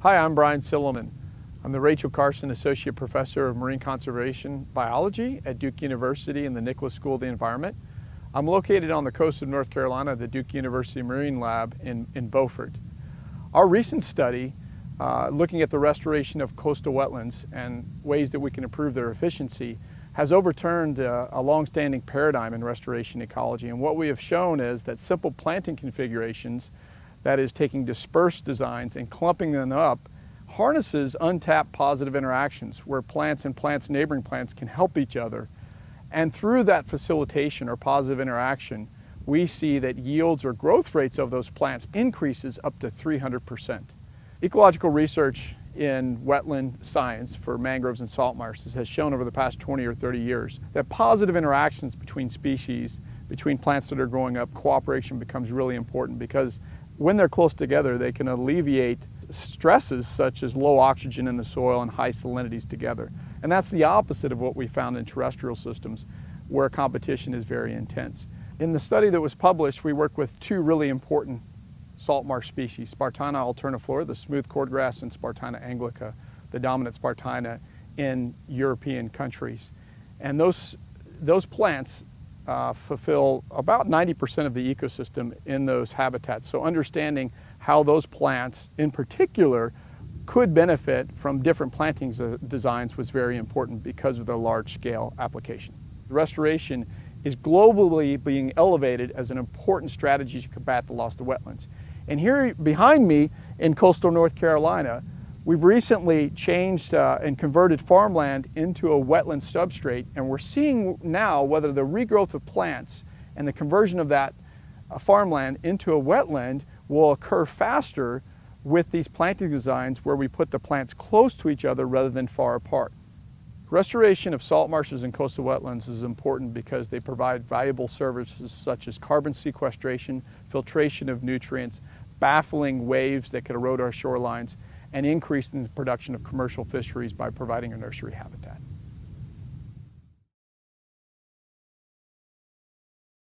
Hi, I'm Brian Silliman. I'm the Rachel Carson Associate Professor of Marine Conservation Biology at Duke University in the Nicholas School of the Environment. I'm located on the coast of North Carolina at the Duke University Marine Lab in Beaufort. Our recent study, looking at the restoration of coastal wetlands and ways that we can improve their efficiency, has overturned a long-standing paradigm in restoration ecology. And what we have shown is that simple planting configurations, that is taking dispersed designs and clumping them up, harnesses untapped positive interactions where plants and neighboring plants can help each other. And through that facilitation or positive interaction, we see that yields or growth rates of those plants increases up to 300%. Ecological research in wetland science for mangroves and salt marshes has shown over the past 20 or 30 years that positive interactions between species, between plants that are growing up, cooperation becomes really important, because when they're close together, they can alleviate stresses such as low oxygen in the soil and high salinities together. And that's the opposite of what we found in terrestrial systems, where competition is very intense. In the study that was published, we worked with two really important salt marsh species, Spartina alterniflora, the smooth cordgrass, and Spartina anglica, the dominant Spartina in European countries. And those plants fulfill about 90% of the ecosystem in those habitats. So understanding how those plants in particular could benefit from different planting designs was very important because of the large-scale application. Restoration is globally being elevated as an important strategy to combat the loss of wetlands. And here behind me in coastal North Carolina, we've recently changed and converted farmland into a wetland substrate, and we're seeing now whether the regrowth of plants and the conversion of that farmland into a wetland will occur faster with these planting designs where we put the plants close to each other rather than far apart. Restoration of salt marshes and coastal wetlands is important because they provide valuable services such as carbon sequestration, filtration of nutrients, baffling waves that could erode our shorelines, and increasing the production of commercial fisheries by providing a nursery habitat.